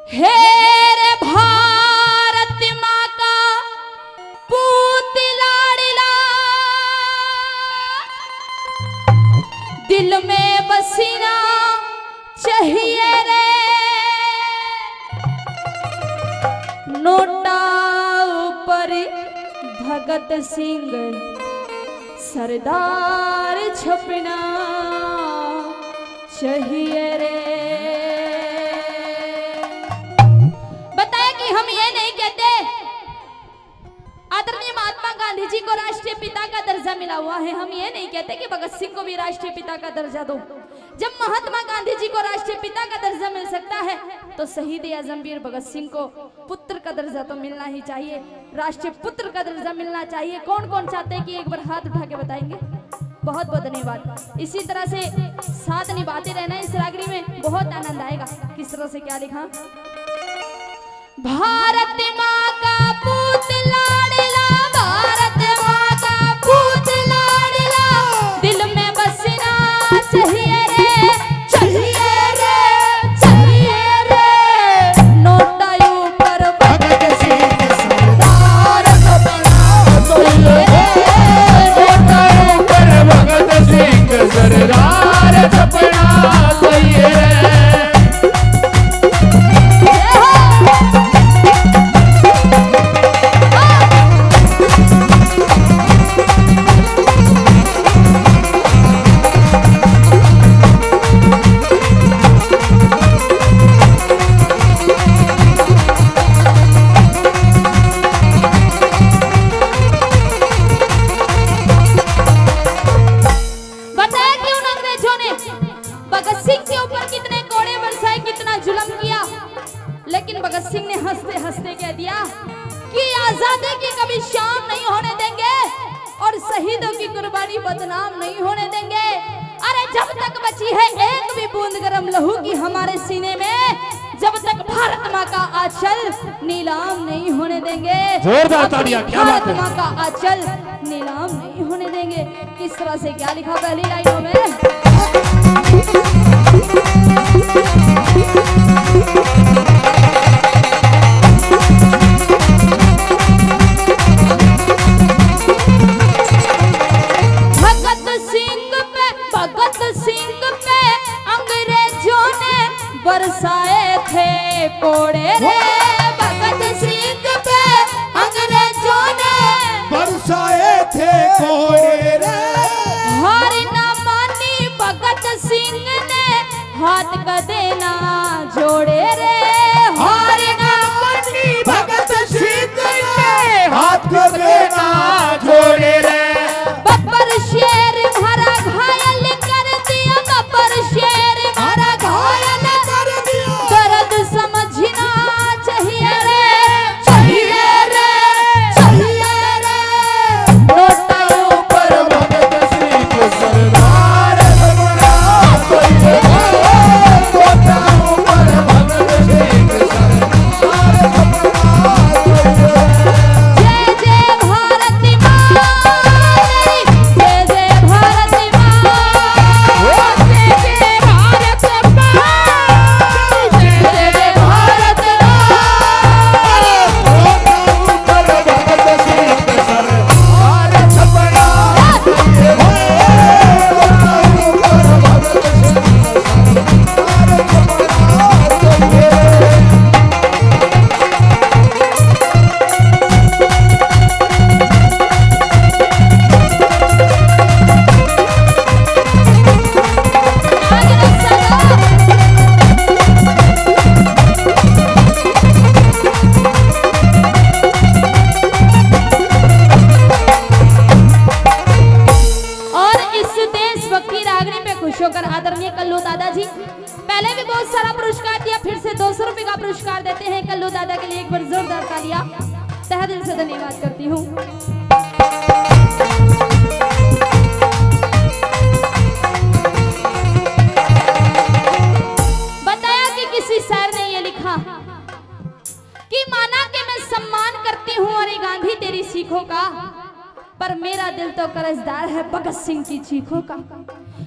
हे रे भारत माँ का पूत लाडला, दिल में बसीना चाहिए रे, नोटा ऊपर भगत सिंह सरदार छपना चाहिए रे। बताया कि हम ये नहीं कहते आदरणीय महात्मा गांधी जी को राष्ट्रीय पिता का दर्जा मिला हुआ है, हम ये नहीं कहते कि भगत सिंह को भी राष्ट्रीय पिता का दर्जा दो। जब महात्मा गांधी जी को राष्ट्रीय पिता का दर्जा मिल सकता है तो शहीद आजम वीर भगत सिंह को पुत्र का दर्जा तो मिलना ही चाहिए, राष्ट्रीय पुत्र का दर्जा मिलना चाहिए। कौन कौन चाहते हैं कि एक बार हाथ उठा के बताएंगे? बहुत बहुत धन्यवाद। इसी तरह से साथ निभाते रहना इस रागरी में, बहुत आनंद आएगा। किस तरह से क्या लिखा? भारत माँ का पूत लाडला, भारत माँ का पूत लाडला, दिल में बसना चाहिए रे, चाहिए रे, चाहिए रे, नोटा ऊपर भगत सिंह सरदार छपना चाहिए रे, नोटा ऊपर भगत सिंह सरदार छपना चाहिए रे। लेकिन भगत सिंह ने हंसते हंसते कह दिया कि आजादी की कभी शाम नहीं होने देंगे और शहीदों की कुर्बानी बदनाम नहीं होने देंगे। अरे जब तक बची है एक भी बूंद गरम लहू की हमारे सीने में, जब तक भारत माँ का आंचल नीलाम नहीं होने देंगे, जोरदार तालियां, क्या बात है। भारत माँ का आंचल नीलाम नहीं होने देंगे। किस तरह से क्या लिखा पहली लाइनों में? बरसाए थे कोड़े रे, भगत सिंह पे अंग्रेजों ने बरसाए थे कोड़े रे, हार ना मानी भगत सिंह ने हाथ का देना जोड़े रे, हार ना मानी भगत सिंह ने हाथ का देना जोड़े रे। बब्बर शेर मारा घायल कर दिया, बब्बर शेर मारा घायल कर दिया, दर्द समझना चाहिए रे, चाहिए रे, चाहिए रे, नोटा ऊपर भगत सिंह सरदार छपना चाहिए रे, नोटा ऊपर भगत सिंह सरदार छपना चाहिए रे। जय जय भारत माँ, जय जय भारत माँ, जय जय भारत माँ, जय जय भारत होकर आदरणीय कल्लू दादाजी पहले भी बहुत सारा पुरस्कार दिया, फिर से 200 रुपए का पुरस्कार देते हैं कल्लू दादा के लिए। एक बार जोरदार तालियां तहे दिल से धन्यवाद करती हूँ। बताया कि किसी शायर ने ये लिखा कि माना कि मैं सम्मान करती हूँ अरे गांधी तेरी सीखों का, पर मेरा दिल तो कर्जदार है भगत सिंह की चीखों का।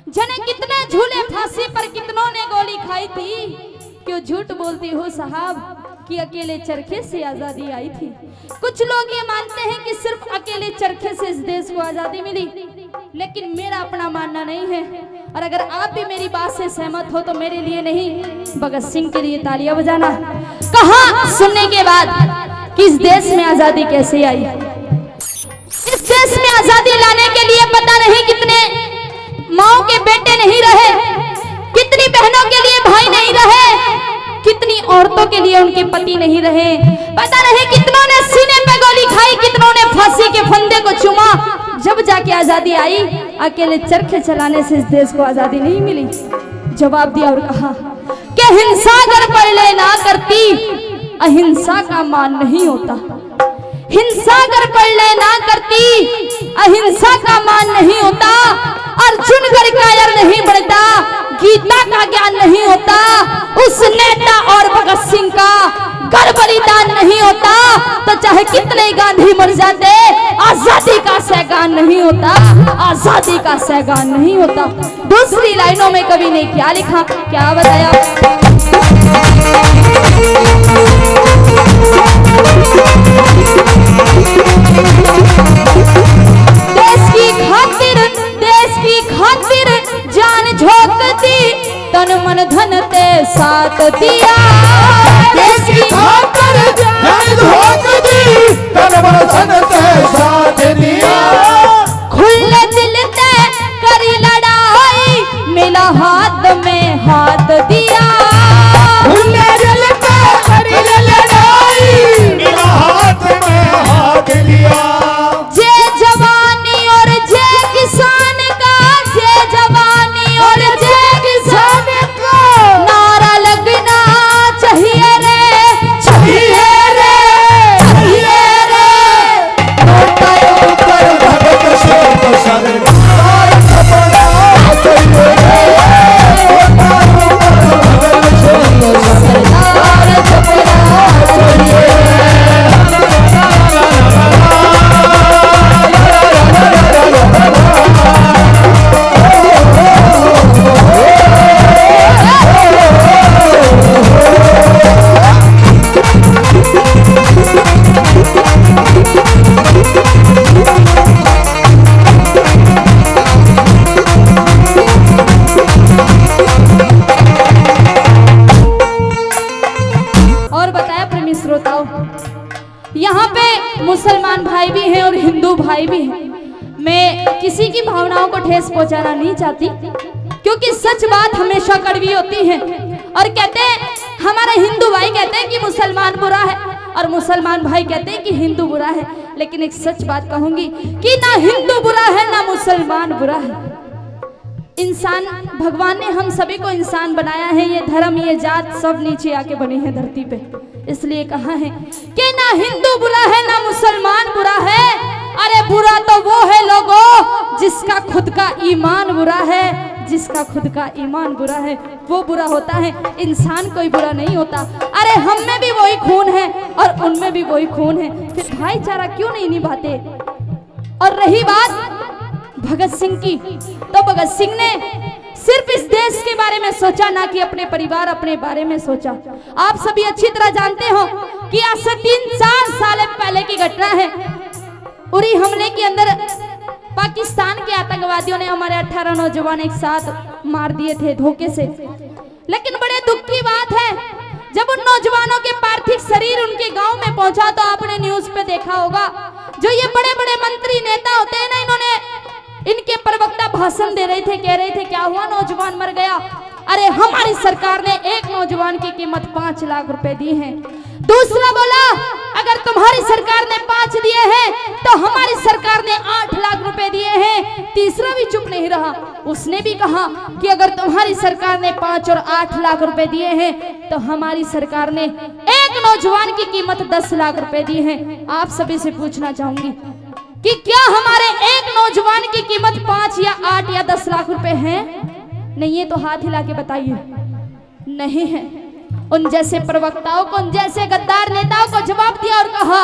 जने कितने झूले फांसी पर कितनों ने गोली खाई थी, क्यों झूठ बोलती हो साहब कि अकेले चरखे से आजादी आई थी। कुछ लोग ये मानते हैं कि सिर्फ अकेले चरखे से इस देश को आजादी मिली, लेकिन मेरा अपना मानना नहीं है। और अगर आप भी मेरी बात से सहमत हो तो मेरे लिए नहीं, भगत सिंह के लिए तालियां बजाना। कहा सुनने के बाद कि इस देश में आजादी कैसे आई। इस देश में आजादी लाने के लिए पता नहीं कितने माओ के बेटे नहीं रहे, कितनी बहनों के लिए भाई नहीं रहे, कितनी औरतों के लिए उनके पति नहीं रहे, पता नहीं कितनों ने सीने पे गोली खाई, कितनों ने फांसी के फंदे को चूमा। जब जाके आजादी आई, अकेले चरखे चलाने से इस देश को आजादी नहीं मिली। जवाब दिया और कहा कि हिंसा अगर पहले ना करती, अहिंसा का मान नहीं होता। हिंसा अगर पहले ना करती, अहिंसा का मान नहीं होता। अर्जुन कर कायर नहीं बढ़ता, गीता का ज्ञान नहीं होता। उस नेता और भगत सिंह का कर बलिदान नहीं होता, तो चाहे कितने गांधी मर जाते, आजादी का सैगान नहीं होता, आजादी का सैगान नहीं होता। दूसरी लाइनों में कवि ने क्या लिखा, क्या बताया। देश की खातिर जान झोंक दी, तन मन धन ते साथ दिया। देश की खातिर जान झोंक दी, तन मन धन ते साथ दिया। खुले दिल ते करी लड़ाई, मिला हाथ में हाथ दिया। खुले दिल ते करी लड़ाई, मिला हाथ में हाथ दिया। जे जवानी और जे किसान का, जे जवानी और जे किसान का नारा लगना चाहिए रे, चाहिए रे, चाहिए रे। ऊपर भगत सिंह को सरदार छपरा चाहिए रे, भगत सिंह को सरदार छपरा चाहिए रे। और बताया प्रेमी श्रोताओं, यहाँ पे मुसलमान भाई भी हैं और हिंदू भाई भी हैं। मैं किसी की भावनाओं को ठेस पहुंचाना नहीं चाहती, क्योंकि सच बात हमेशा कड़वी होती है। और कहते हैं, हमारे हिंदू भाई कहते हैं कि मुसलमान बुरा है, और मुसलमान भाई कहते हैं कि हिंदू बुरा है। लेकिन एक सच बात कहूंगी कि ना हिंदू बुरा है ना मुसलमान बुरा है। इंसान, भगवान ने हम सभी को इंसान बनाया है। ये धर्म, ये जात सब नीचे आके बने हैं धरती पे। इसलिए कहा है कि ना हिंदू बुरा है ना मुसलमान बुरा है। अरे बुरा तो वो है लोगों जिसका खुद का ईमान बुरा है, जिसका खुद का ईमान बुरा है वो बुरा होता है। इंसान कोई बुरा नहीं होता। अरे हम में भी वही खून है और उनमें भी वही खून है, फिर भाईचारा क्यों नहीं निभाते। और रही बात भगत सिंह की, तो भगत सिंह ने सिर्फ इस देश के बारे में सोचा, ना कि अपने परिवार, अपने बारे में सोचा। आप सभी अच्छी तरह जानते हो कि आज से 3-4 साल पहले की घटना है। उरी हमले के अंदर पाकिस्तान के आतंकवादियों ने हमारे 18 नौजवान एक साथ मार दिए थे धोखे से। लेकिन बड़े दुख की बात है, जब उन नौजवानों के पार्थिव शरीर उनके गांव में पहुंचा तो आपने न्यूज पे देखा होगा, जो ये बड़े बड़े मंत्री नेता होते हैं ना, इन्होंने, इनके प्रवक्ता भाषण दे रहे थे, कह रहे थे क्या हुआ, नौजवान मर गया। अरे हमारी सरकार ने एक नौजवान की कीमत 5 लाख रुपए दी है। दूसरा बोला अगर तुम्हारी सरकार ने 5 दिए हैं तो हमारी सरकार ने 8 लाख रुपए दिए हैं। तीसरा भी चुप नहीं रहा, उसने भी कहा कि अगर तुम्हारी सरकार ने 5 और 8 लाख रुपए दिए हैं तो हमारी सरकार ने एक नौजवान की कीमत 10 लाख रुपए दी है। आप सभी से पूछना चाहूंगी कि क्या हमारे एक नौजवान की कीमत 5 या 8 या 10 लाख रुपए है? नहीं है तो हाथ हिला के बताइए। नहीं है। उन जैसे प्रवक्ताओं को, उन जैसे गद्दार नेताओं को जवाब दिया और कहा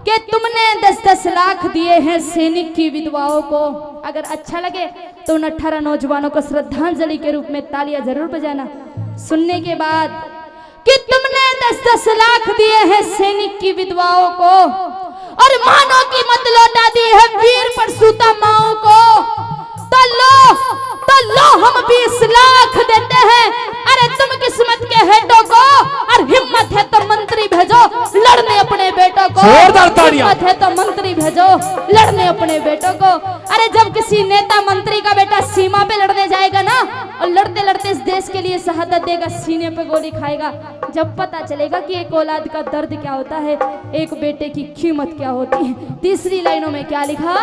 कि तुमने 10-10 लाख दिए हैं सैनिक की विधवाओं को। अगर अच्छा लगे तो उन 18 नौजवानों को श्रद्धांजलि के रूप में तालियां जरूर बजाना। सुनने के बाद कि तुमने 10-10 लाख दिए हैं सैनिक की विधवाओं को और मानों की मत लौटा दी है वीर परसूता माओ को, तो लो हम 20 लाख देते हैं। अरे तुम किस्मत के हेडों को, और हिम्मत है तो मंत्री भेजो लड़ने अपने बेटों को, हिम्मत है तो मंत्री भेजो लड़ने अपने बेटों को। अरे जब किसी नेता मंत्री का बेटा सीमा पे लड़ने जाएगा ना, और लड़ते लड़ते इस देश के लिए शहादत देगा, सीने पे गोली खाएगा, जब पता चलेगा कि एक औलाद का दर्द क्या होता है, एक बेटे की कीमत क्या होती है। तीसरी लाइनों में क्या लिखा,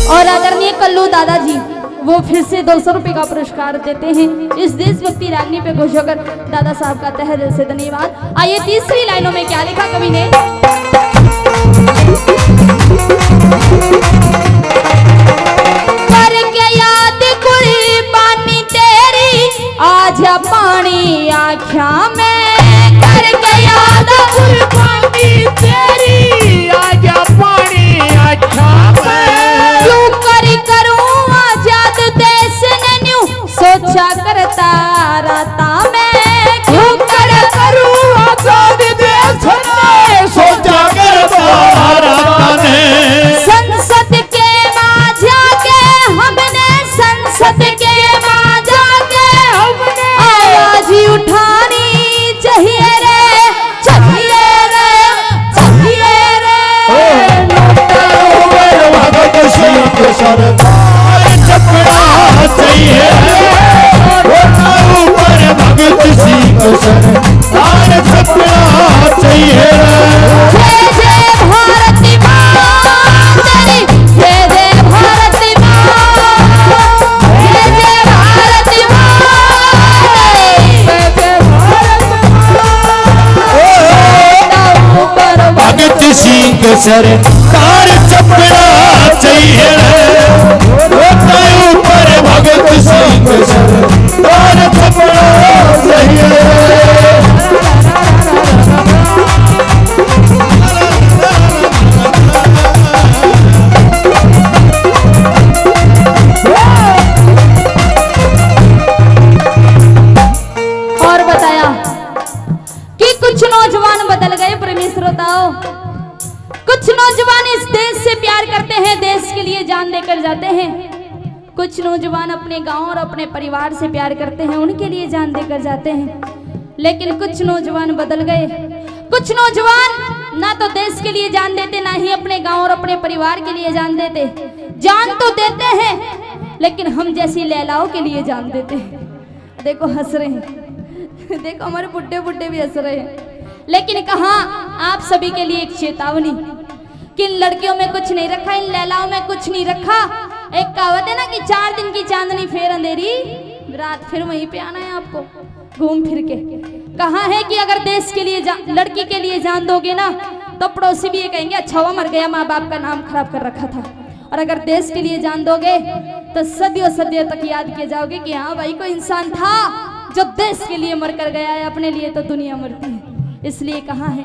और आदरणीय कल्लू दादाजी वो फिर से 200 रुपए का पुरस्कार देते हैं। इस देशभक्ति रागनी पे खुश होकर दादा साहब का तहे दिल से धन्यवाद। आइए तीसरी लाइनों में क्या लिखा कवि ने, करके याद कुर्बानी तेरी आजा पानी आँखा में, करके याद कुर्बानी तेरी आजा पानी आँखा में, क्यों करूं आजाद देश ने न्यू सोचा करता रहता मैं, क्यों करूं आजाद देश ने सोचा करता रहता ने, संसद के मां जाके हमने, संसद के मां जाके हमने आवाज उठानी चाहिए रे, चाहिए रे, चाहिए रे। भगत सिंह सरकार छपड़ा चाहिए, ऊपर भगत सिंह सरकार छपड़ा चाहिए। जय जय भारती मां तेरी, जय जय भारती मां, जय जय भारती मां तेरी, जय जय भारती मां। भगत सिंह सरकार छपड़ा चाहिए, ऊपर भगत सिंह सरकार छपड़ा चाहिए। और बताया कि कुछ नौजवान बदल गए प्रेमी श्रोताओं, कुछ नौजवान इस देश से प्यार करते हैं, देश के लिए जान देकर जाते हैं। कुछ नौजवान अपने गांव और अपने परिवार से प्यार करते हैं, उनके लिए जान देकर जाते हैं। लेकिन कुछ नौजवान बदल गए, कुछ नौजवान ना तो देश के लिए जान देते, ना ही अपने गांव और अपने परिवार के लिए जान देते। जान तो देते हैं लेकिन हम जैसी लैलाओं के लिए जान देते हैं। देखो हंस रहे हैं, देखो हमारे बुड्ढे बुड्ढे भी हंस रहे हैं। लेकिन कहा आप सभी के लिए एक चेतावनी कि इन लड़कियों में कुछ नहीं रखा, इन लैलाओं में कुछ नहीं रखा। एक कहावत है ना कि 4 दिन की चांदनी फिर अंधेरी रात, फिर वहीं पे आना है आपको घूम फिर के। कहा है कि अगर देश के लिए लड़की के लिए जान दोगे ना तो पड़ोसी भी ये कहेंगे अच्छा हुआ मर गया, माँ बाप का नाम खराब कर रखा था। और अगर देश के लिए जान दोगे तो सदियों सदियों तक याद किए जाओगे कि हाँ भाई कोई इंसान था जो देश के लिए मर कर गया है, अपने लिए तो दुनिया मरती है। इसलिए कहा है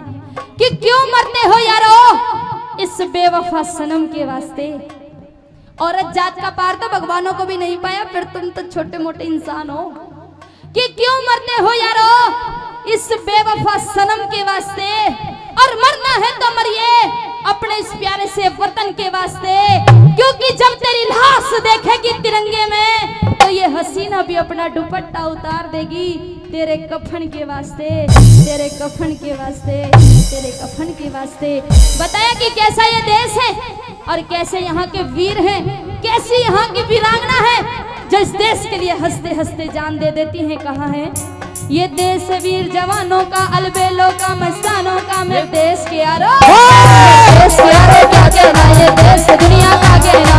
कि क्यों मरते हो यारो इस बेवफा सनम के वास्ते। औरत जात का पार तो भगवानों को भी नहीं पाया, फिर तुम तो छोटे मोटे इंसान हो। कि क्यों मरते हो यारो इस बेवफा सनम के वास्ते, और मरना है तो मरिए अपने इस प्यारे से वतन के वास्ते। क्योंकि जब तेरी लाश देखेगी तिरंगे में तो ये हसीना भी अपना दुपट्टा उतार देगी तेरे कफन के वास्ते, तेरे कफन के वास्ते, तेरे कफन के वास्ते। बताया कि कैसा ये देश है और कैसे यहाँ के वीर हैं, कैसी यहाँ की वीरांगना है जो इस देश के लिए हंसते हंसते जान दे देती हैं। कहाँ है ये देश वीर जवानों का, अलबेलों का, मस्तानों का, मेरे देश के यारो, देश के यारो क्या कहना, ये देश दुनिया का कहना।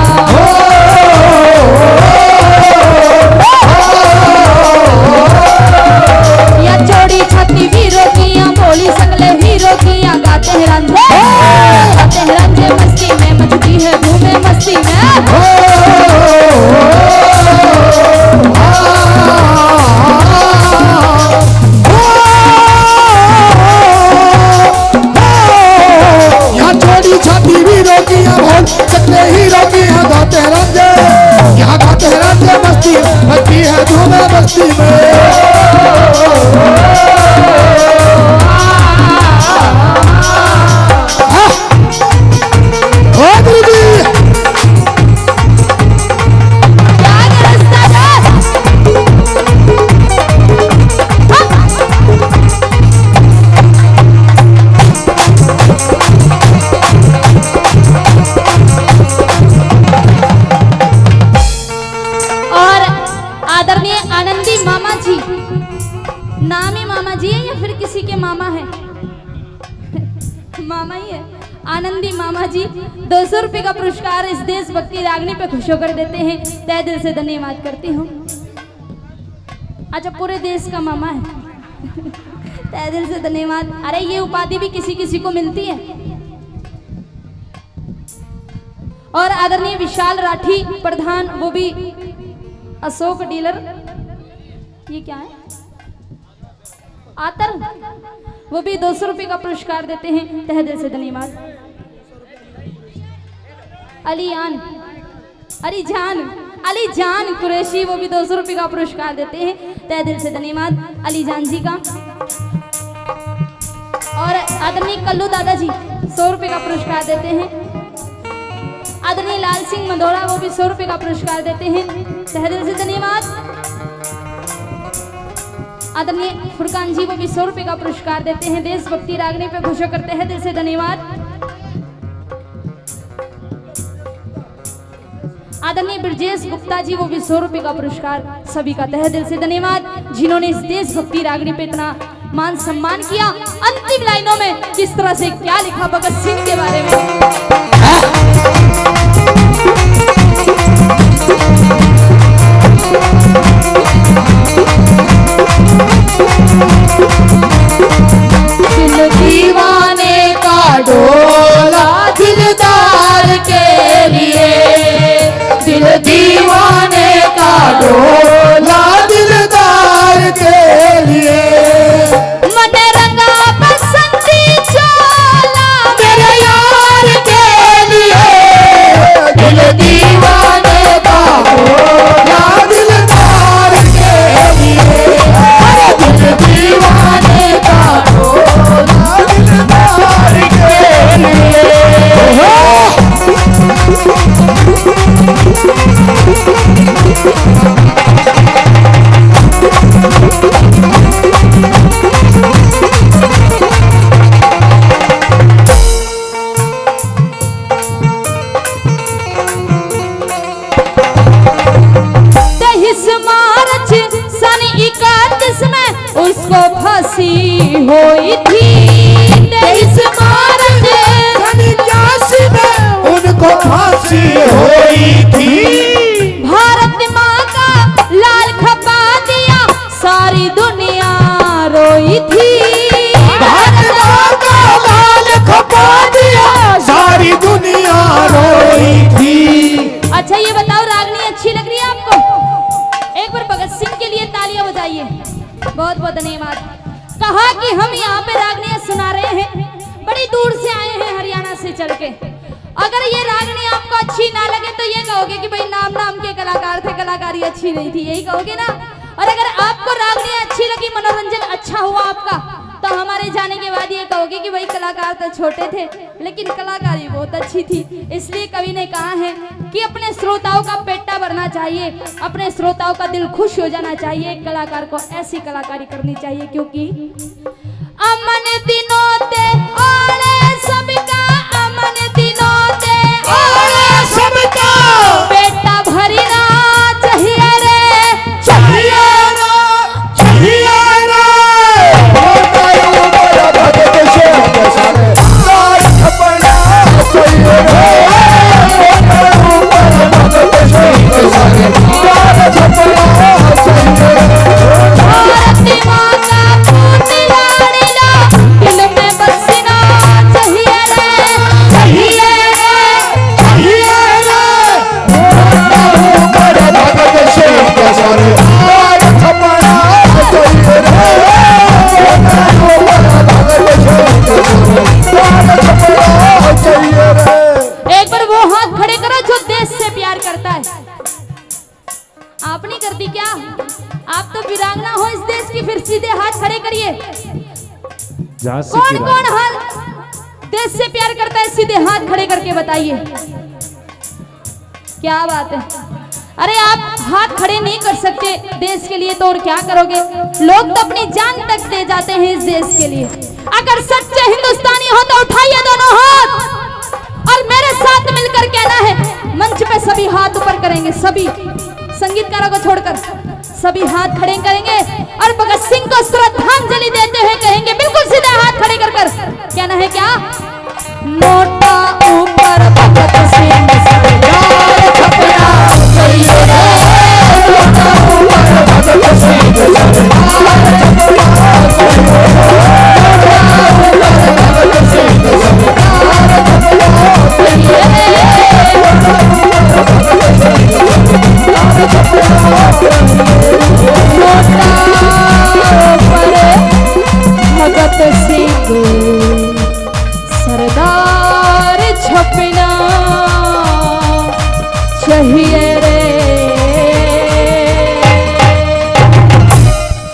या चोरी छाती वीरों की, या बोली सकले हीरो की, या गाते हैं रंजे मस्ती में, मचती है धूमे मस्ती में। झूमे मस्ती और आदरणीय आनंदी मामा जी, नाम ही मामा जी है या फिर किसी के मामा है? मामा ही है। आनंदी मामा जी 200 रुपए का पुरस्कार इस देशभक्ति रागनी पे खुश होकर देते हैं। तहे दिल से धन्यवाद करती हूँ। अच्छा, पूरे देश का मामा है। तहे दिल से धन्यवाद। अरे ये उपाधि भी किसी किसी को मिलती है। और आदरणीय विशाल राठी प्रधान, वो भी अशोक डीलर, ये क्या है, आतर, वो भी 200 रुपए का पुरस्कार देते हैं। तहे दिल से धन्यवाद। अली जान कुरैशी, वो भी 200 रुपए का पुरस्कार देते हैं। तहे दिल से धन्यवाद अली जान जी का। और आदरणीय कल्लू दादाजी 100 रुपए का पुरस्कार देते हैं। आदरणीय लाल सिंह मंदोड़ा, वो भी 100 रुपए का पुरस्कार देते हैं। तहे दिल से धन्यवाद। आदरणीय फुरकान जी, वो भी 100 रुपए का पुरस्कार देते हैं। देशभक्ति रागनी पे खुश करते हैं। दिल से धन्यवाद। आदरणीय ब्रजेश गुप्ता जी, वो भी 100 रुपए का पुरस्कार। सभी का तहे दिल से धन्यवाद जिन्होंने इस देशभक्ति रागनी पे इतना मान सम्मान किया। अंतिम लाइनों में किस तरह से क्या लिखा भगत सिंह के बारे में। दिल दीवाने का डोला दिलदार के लिए, दिल दीवाने का डोला दिलदार के लिए। मन रंगा बसंती चोला मेरे यार के लिए, दिल दीवाने का डोला दिलदार के लिए। दिल दीवाने का डोला दिलदार के लिए। उसको फांसी हुई थी। 23 मार्च सन 81 में उनको फांसी हुई थी। भारत माँ का लाल खपा दिया, सारी दुनिया रोई थी। भारत माँ का लाल खपा दिया, सारी दुनिया रोई थी। अच्छा ये बताओ, रागनी अच्छी लग रही है आपको? एक बार भगत सिंह के लिए तालियां बजाइए। बहुत बहुत धन्यवाद। कहा कि हम यहाँ पे रागनियां सुना रहे हैं, बड़ी दूर से आए हैं हरियाणा से चल के। अगर ये रागनी आपको अच्छी ना लगे तो ये कहोगे कि भाई नाम के कलाकार थे, कलाकारी अच्छी नहीं थी, यही कहोगे ना। और अगर आपको रागनी अच्छी लगी, मनोरंजन अच्छा हुआ आपका, तो हमारे जाने के बाद ये कहोगे कि भाई कलाकार तो छोटे थे लेकिन कलाकारी बहुत अच्छी थी। इसलिए कवि ने कहा है कि अपने श्रोताओं का पेटा भरना चाहिए, अपने श्रोताओं का दिल खुश हो जाना चाहिए। एक कलाकार को ऐसी कलाकारी करनी चाहिए, क्योंकि अमन दिनों ते ओले सबका, अमन दिनों ते ओले सबका, पेटा भरना चाहिए रे, चाहिए ना, चाहिए ना। भगत सिंह के सारे लाल खपना चाहिए रे। भगत सिंह के सारे लाल खपना चाहिए रे। भारत माँ का पूत लाड़ी लो, दिल में आप तो वीरांगना हो इस देश की, फिर सीधे हाथ खड़े करिए। झांसी कौन की कौन रानी। हाथ देश से प्यार करता है, सीधे हाथ खड़े करके बताइए। क्या बात है। अरे आप हाथ खड़े नहीं कर सकते देश के लिए तो और क्या करोगे। लोग तो अपनी जान तक दे जाते हैं इस देश के लिए। अगर सच्चे हिंदुस्तानी हो तो उठाइए दोनों हाथ और मेरे साथ मिलकर कहना है, मंच पे सभी हाथ ऊपर करेंगे, सभी संगीतकारों को छोड़कर सभी हाथ खड़े करेंगे और भगत सिंह को श्रद्धांजलि देते हुए कहेंगे, बिल्कुल सीधे हाथ खड़े कर कहना है क्या, मोटा ऊपर भगत सिंह।